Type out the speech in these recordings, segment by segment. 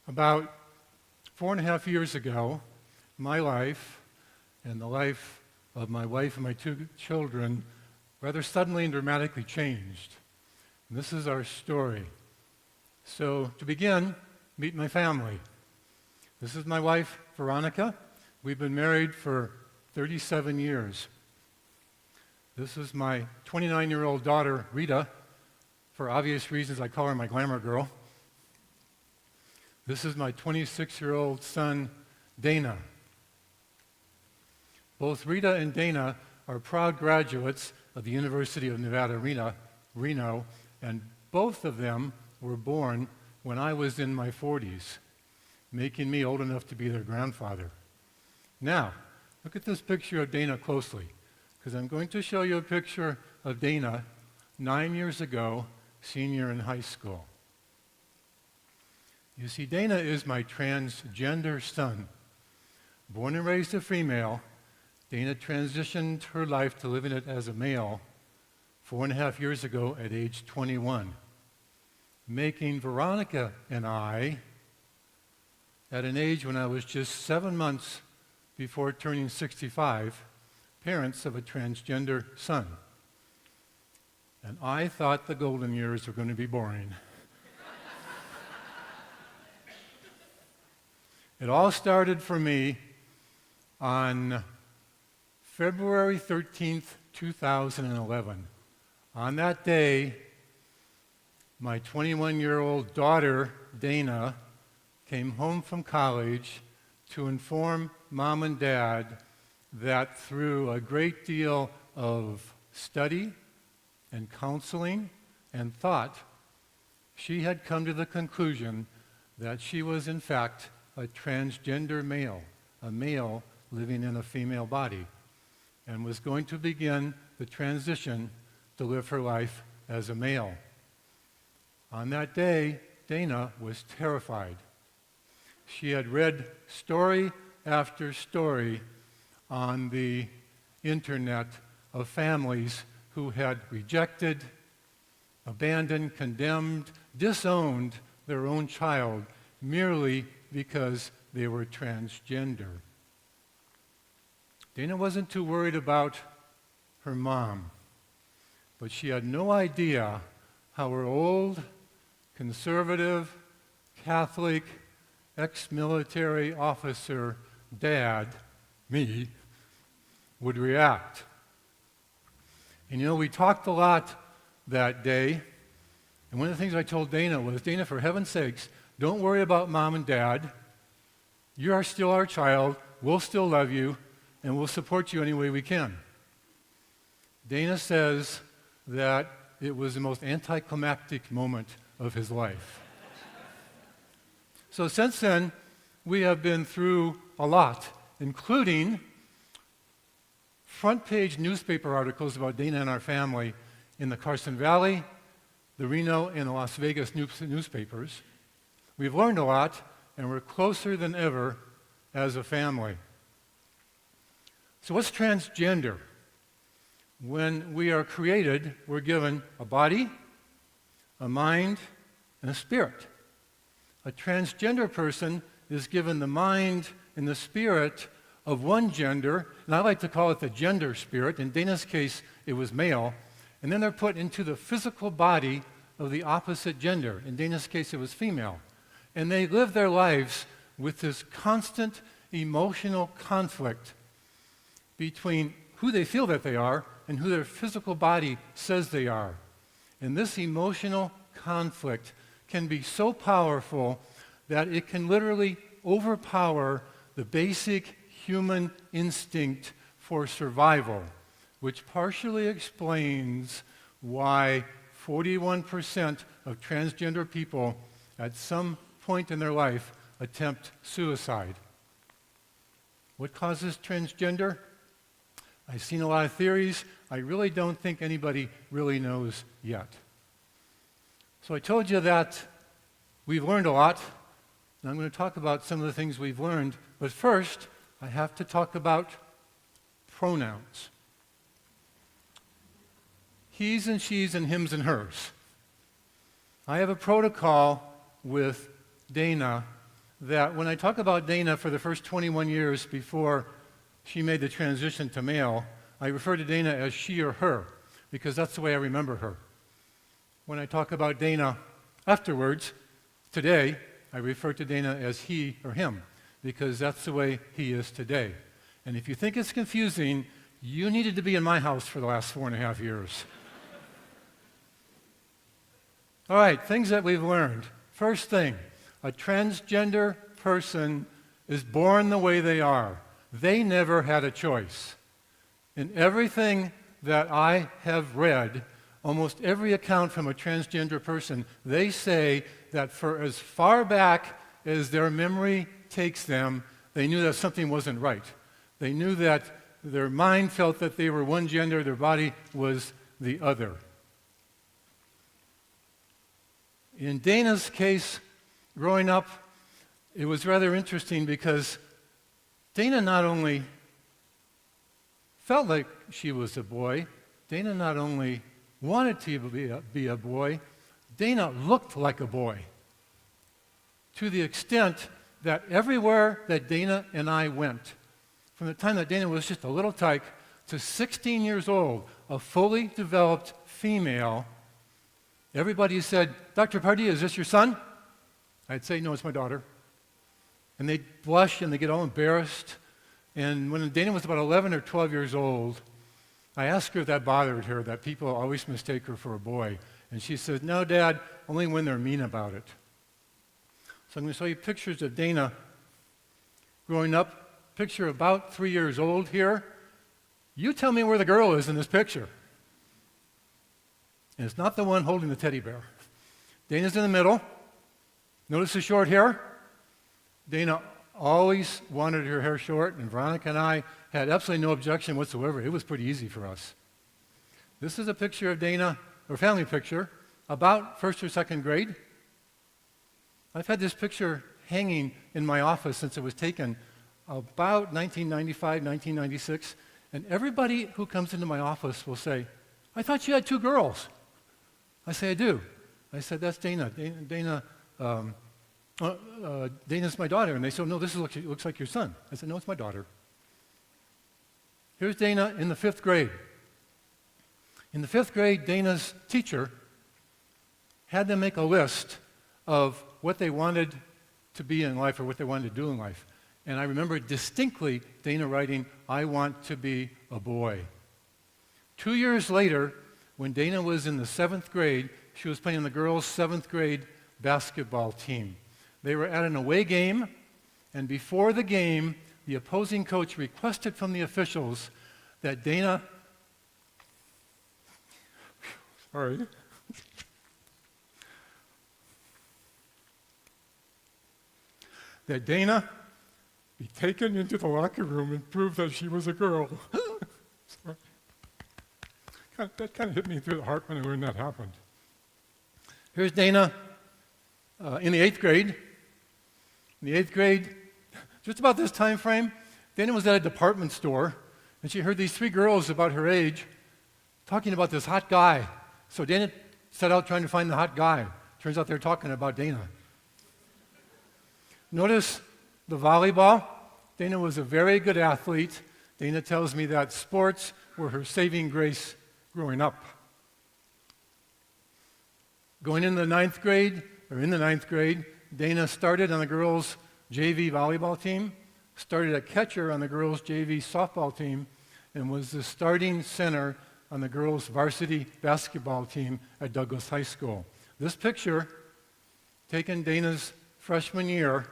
About 4.5 years ago, my life and the life of my wife and my 2 children rather suddenly and dramatically changed. And this is our story. So to begin, meet my family. This is my wife, Veronica. We've been married for 37 years. This is my 29-year-old daughter, Rita. For obvious reasons, I call her my glamour girl. This is my 26-year-old son, Dana. Both Rita and Dana are proud graduates of the University of Nevada, Reno, and both of them were born when I was in my 40s, making me old enough to be their grandfather. Now, look at this picture of Dana closely, because I'm going to show you a picture of Dana 9 years ago, senior in high school. You see, Dana is my transgender son. Born and raised a female, Dana transitioned her life to living it as a male 4.5 years ago at age 21, making Veronica and I, at an age when I was just 7 months before turning 65, parents of a transgender son. And I thought the golden years were going to be boring. It all started for me on February 13th, 2011. On that day, my 21-year-old daughter, Dana, came home from college to inform Mom and Dad that through a great deal of study and counseling and thought, she had come to the conclusion that she was in fact a transgender male, a male living in a female body, and was going to begin the transition to live her life as a male. On that day, Dana was terrified. She had read story after story on the internet of families who had rejected, abandoned, condemned, disowned their own child merely because they were transgender. Dana wasn't too worried about her mom, but she had no idea how her old, conservative, Catholic, ex-military officer dad, me, would react. And we talked a lot that day, and one of the things I told Dana was, Dana, for heaven's sakes, don't worry about Mom and Dad. You are still our child. We'll still love you, and we'll support you any way we can. Dana says that it was the most anticlimactic moment of his life. So since then, we have been through a lot, including front-page newspaper articles about Dana and our family in the Carson Valley, the Reno, and the Las Vegas newspapers. We've learned a lot, and we're closer than ever as a family. So what's transgender? When we are created, we're given a body, a mind, and a spirit. A transgender person is given the mind and the spirit of one gender, and I like to call it the gender spirit. In Dana's case, it was male. And then they're put into the physical body of the opposite gender. In Dana's case, it was female. And they live their lives with this constant emotional conflict between who they feel that they are and who their physical body says they are. And this emotional conflict can be so powerful that it can literally overpower the basic human instinct for survival, which partially explains why 41% of transgender people at some point in their life attempt suicide. What causes transgender? I've seen a lot of theories. I really don't think anybody really knows yet. So I told you that we've learned a lot, and I'm going to talk about some of the things we've learned. But first, I have to talk about pronouns. He's and she's and hims and hers. I have a protocol with Dana that when I talk about Dana for the first 21 years before she made the transition to male, I refer to Dana as she or her, because that's the way I remember her. When I talk about Dana afterwards, today, I refer to Dana as he or him, because that's the way he is today. And if you think it's confusing, you needed to be in my house for the last 4.5 years. All right, things that we've learned. First thing, a transgender person is born the way they are. They never had a choice. In everything that I have read, almost every account from a transgender person, they say that for as far back as their memory takes them, they knew that something wasn't right. They knew that their mind felt that they were one gender, their body was the other. In Dana's case, growing up, it was rather interesting because Dana not only felt like she was a boy, Dana not only wanted to be a boy, Dana looked like a boy. To the extent that everywhere that Dana and I went, from the time that Dana was just a little tyke to 16 years old, a fully developed female, everybody said, "Dr. Pardee, is this your son?" I'd say, "No, it's my daughter." And they'd blush and they'd get all embarrassed. And when Dana was about 11 or 12 years old, I asked her if that bothered her, that people always mistake her for a boy. And she said, "No, Dad, only when they're mean about it." So I'm going to show you pictures of Dana growing up. Picture about 3 years old here. You tell me where the girl is in this picture. And it's not the one holding the teddy bear. Dana's in the middle. Notice the short hair? Dana always wanted her hair short, and Veronica and I had absolutely no objection whatsoever. It was pretty easy for us. This is a picture of Dana, or family picture, about first or second grade. I've had this picture hanging in my office since it was taken about 1995, 1996, and everybody who comes into my office will say, "I thought you had 2 girls." I say, "I do." I said, "That's Dana. Dana's my daughter." And they said, "No, this looks like your son." I said, "No, it's my daughter." Here's Dana in the 5th grade. In the 5th grade, Dana's teacher had them make a list of what they wanted to be in life or what they wanted to do in life. And I remember distinctly Dana writing, "I want to be a boy." 2 years later, when Dana was in the 7th grade, she was playing on the girls' 7th grade basketball team. They were at an away game, and before the game, the opposing coach requested from the officials that Dana be taken into the locker room and prove that she was a girl. That kind of hit me through the heart when I learned that happened. Here's Dana in the 8th grade. In the 8th grade, just about this time frame, Dana was at a department store, and she heard these 3 girls about her age talking about this hot guy. So Dana set out trying to find the hot guy. Turns out they're talking about Dana. Notice the volleyball. Dana was a very good athlete. Dana tells me that sports were her saving grace growing up. Going into the 9th grade, Dana started on the girls' JV volleyball team, started at catcher on the girls' JV softball team, and was the starting center on the girls' varsity basketball team at Douglas High School. This picture, taken Dana's freshman year,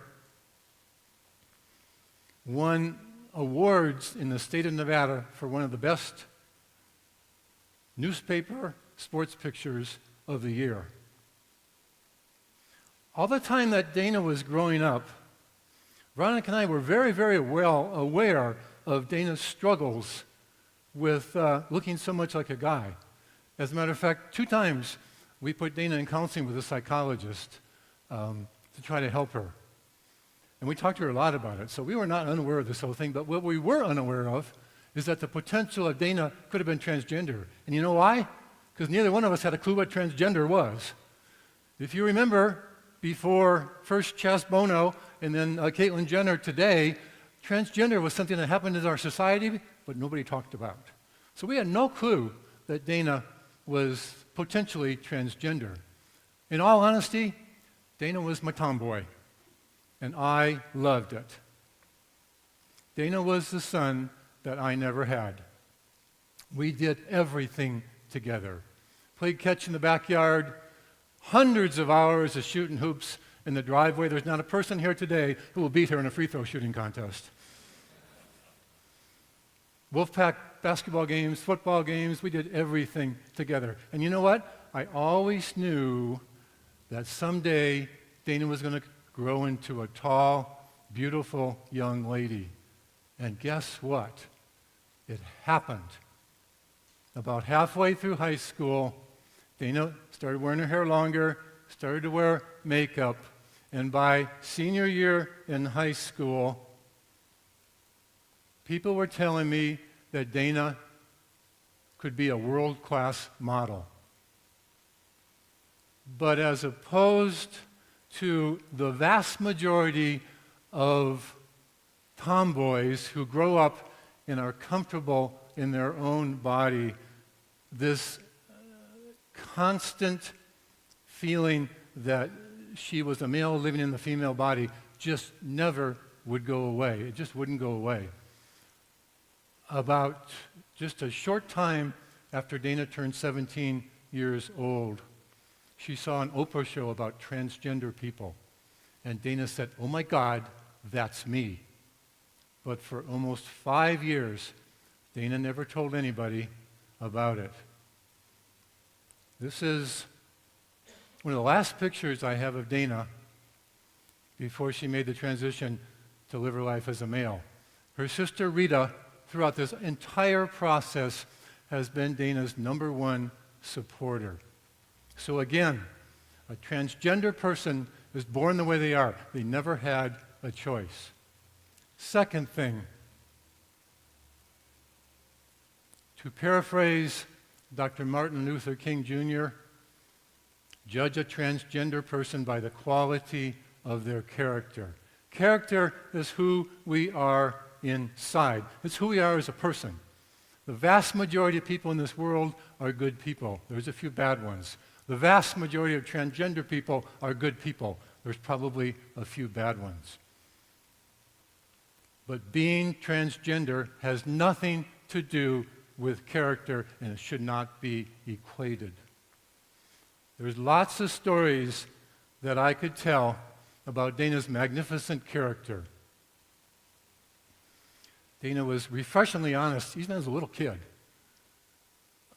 won awards in the state of Nevada for one of the best newspaper sports pictures of the year. All the time that Dana was growing up, Veronica and I were very, very well aware of Dana's struggles with looking so much like a guy. As a matter of fact, 2 times we put Dana in counseling with a psychologist to try to help her. And we talked to her a lot about it, so we were not unaware of this whole thing, but what we were unaware of is that the potential of Dana could have been transgender. And you know why? Because neither one of us had a clue what transgender was. If you remember, before first Chas Bono and then Caitlyn Jenner today, transgender was something that happened in our society, but nobody talked about. So we had no clue that Dana was potentially transgender. In all honesty, Dana was my tomboy, and I loved it. Dana was the son that I never had. We did everything together. Played catch in the backyard, hundreds of hours of shooting hoops in the driveway. There's not a person here today who will beat her in a free throw shooting contest. Wolfpack basketball games, football games, we did everything together. And you know what? I always knew that someday Dana was going to grow into a tall, beautiful young lady. And guess what? It happened. About halfway through high school, Dana started wearing her hair longer, started to wear makeup, and by senior year in high school, people were telling me that Dana could be a world-class model. But as opposed to the vast majority of tomboys who grow up and are comfortable in their own body, this constant feeling that she was a male living in the female body just never would go away. It just wouldn't go away. About just a short time after Dana turned 17 years old, she saw an Oprah show about transgender people. And Dana said, "Oh my God, that's me." But for almost 5 years, Dana never told anybody about it. This is one of the last pictures I have of Dana before she made the transition to live her life as a male. Her sister Rita, throughout this entire process, has been Dana's #1 supporter. So again, a transgender person is born the way they are. They never had a choice. Second thing, to paraphrase Dr. Martin Luther King Jr., judge a transgender person by the quality of their character. Character is who we are inside. It's who we are as a person. The vast majority of people in this world are good people. There's a few bad ones. The vast majority of transgender people are good people. There's probably a few bad ones. But being transgender has nothing to do with character, and it should not be equated. There's lots of stories that I could tell about Dana's magnificent character. Dana was refreshingly honest, even as a little kid.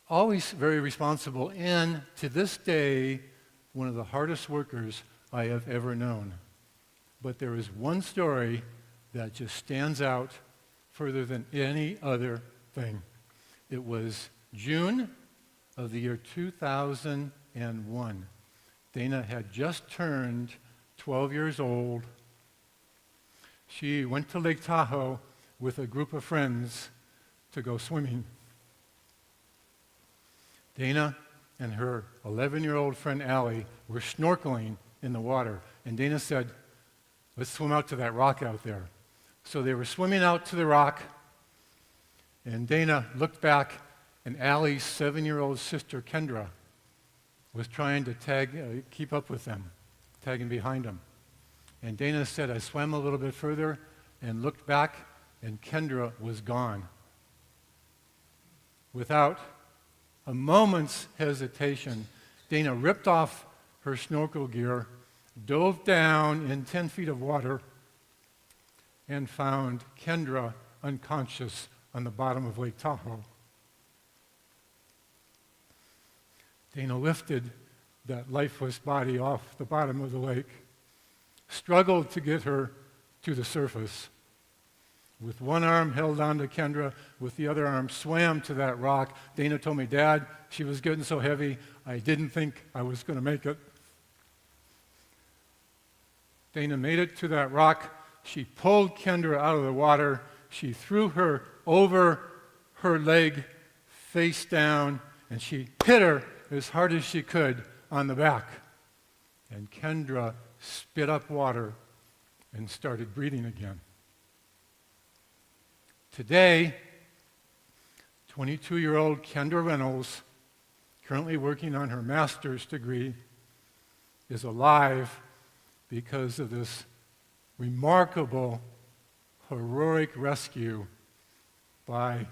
Always very responsible, and to this day, one of the hardest workers I have ever known. But there is one story that just stands out further than any other thing. It was June of the year 2001. Dana had just turned 12 years old. She went to Lake Tahoe with a group of friends to go swimming. Dana and her 11-year-old friend Allie were snorkeling in the water, and Dana said, "Let's swim out to that rock out there." So they were swimming out to the rock, and Dana looked back, and Allie's 7-year-old sister Kendra was trying to keep up with them, tagging behind them. And Dana said, "I swam a little bit further and looked back, and Kendra was gone." Without a moment's hesitation, Dana ripped off her snorkel gear, dove down in 10 feet of water, and found Kendra unconscious on the bottom of Lake Tahoe. Dana lifted that lifeless body off the bottom of the lake, struggled to get her to the surface. With one arm held on to Kendra, with the other arm swam to that rock. Dana told me, "Dad, she was getting so heavy, I didn't think I was going to make it." Dana made it to that rock. She pulled Kendra out of the water. She threw her over her leg, face down, and she hit her as hard as she could on the back. And Kendra spit up water and started breathing again. Today, 22-year-old Kendra Reynolds, currently working on her master's degree, is alive because of this remarkable, heroic rescue by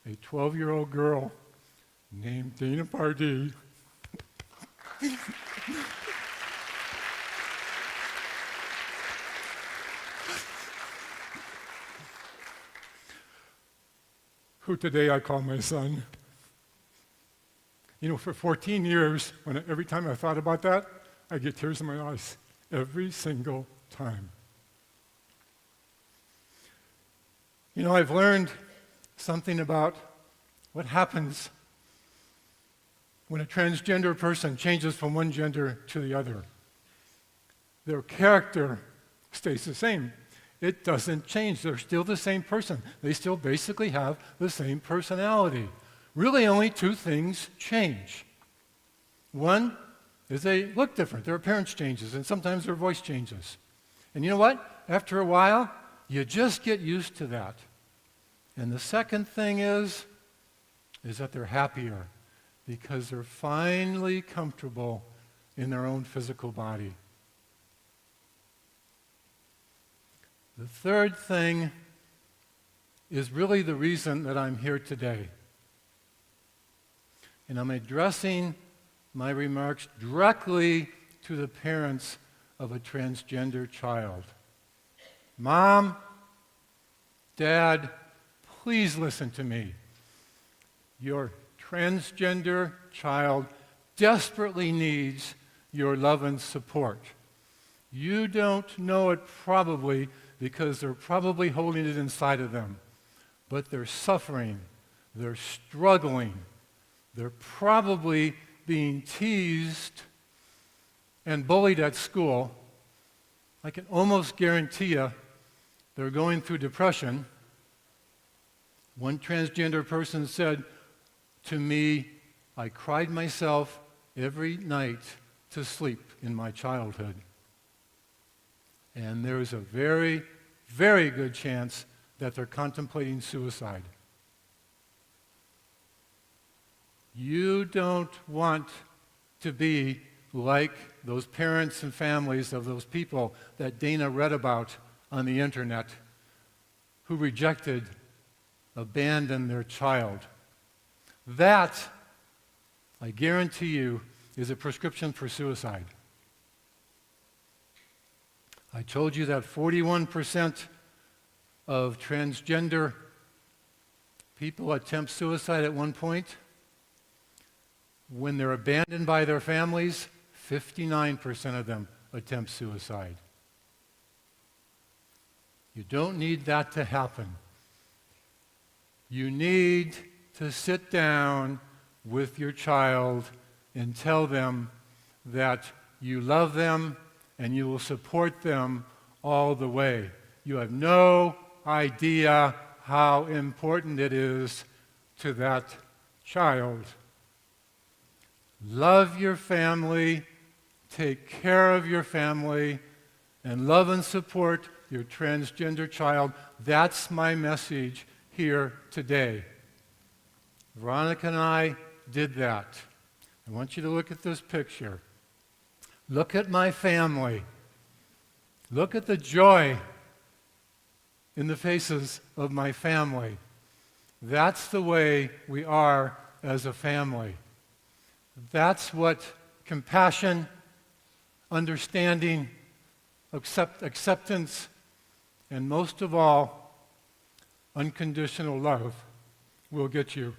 a 12-year-old girl named Dana Pardee. Who today I call my son. You know, for 14 years, every time I thought about that, I get tears in my eyes. Every single time. You know, I've learned something about what happens when a transgender person changes from one gender to the other. Their character stays the same. It doesn't change. They're still the same person. They still basically have the same personality. Really only two things change. One is they look different. Their appearance changes, and sometimes their voice changes. And you know what? After a while, you just get used to that. And the second thing is that they're happier because they're finally comfortable in their own physical body. The third thing is really the reason that I'm here today. And I'm addressing my remarks directly to the parents of a transgender child. Mom, Dad, please listen to me. Your transgender child desperately needs your love and support. You don't know it probably because they're probably holding it inside of them. But they're suffering, they're struggling, they're probably being teased and bullied at school. I can almost guarantee you they're going through depression. One transgender person said to me, I cried myself every night to sleep in my childhood. And there's a very, very good chance that they're contemplating suicide. You don't want to be like those parents and families of those people that Dana read about on the internet who rejected, abandoned their child. That, I guarantee you, is a prescription for suicide. I told you that 41% of transgender people attempt suicide at one point. When they're abandoned by their families, 59% of them attempt suicide. You don't need that to happen. You need to sit down with your child and tell them that you love them and you will support them all the way. You have no idea how important it is to that child. Love your family, take care of your family, and love and support your transgender child. That's my message here today. Veronica and I did that. I want you to look at this picture. Look at my family. Look at the joy in the faces of my family. That's the way we are as a family. That's what compassion, understanding, acceptance, and most of all, unconditional love will get you.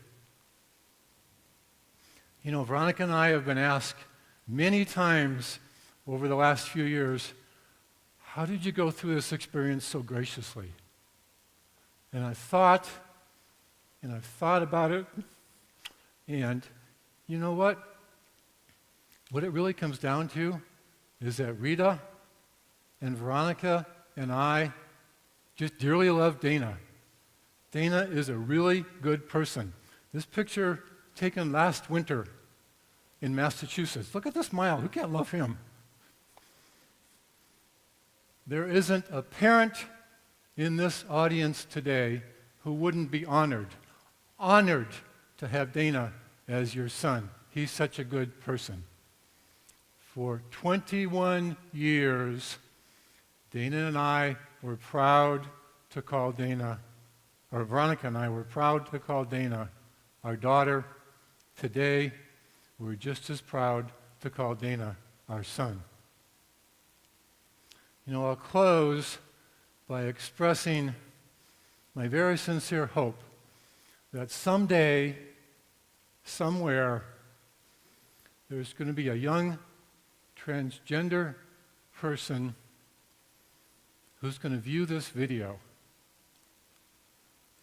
You know, Veronica and I have been asked many times over the last few years, how did you go through this experience so graciously? And I've thought about it, and you know what? What it really comes down to is that Rita and Veronica and I just dearly love Dana. Dana is a really good person. This picture taken last winter in Massachusetts. Look at the smile. Who can't love him? There isn't a parent in this audience today who wouldn't be honored to have Dana as your son. He's such a good person. For 21 years, Dana and I were proud to call Dana, or Veronica and I were proud to call Dana our daughter. Today, we're just as proud to call Dana our son. You know, I'll close by expressing my very sincere hope that someday, somewhere, there's going to be a young transgender person who's going to view this video.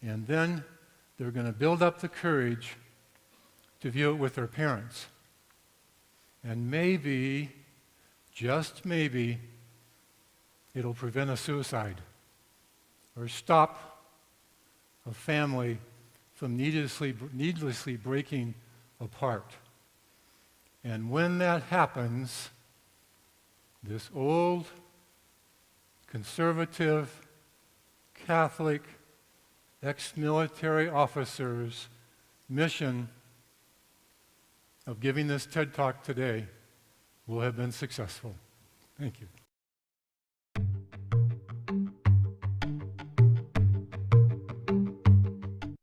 And then they're going to build up the courage to view it with their parents. And maybe, just maybe, it'll prevent a suicide or stop a family from needlessly breaking apart. And when that happens, this old, conservative, Catholic, ex-military officer's mission of giving this TED Talk today will have been successful. Thank you.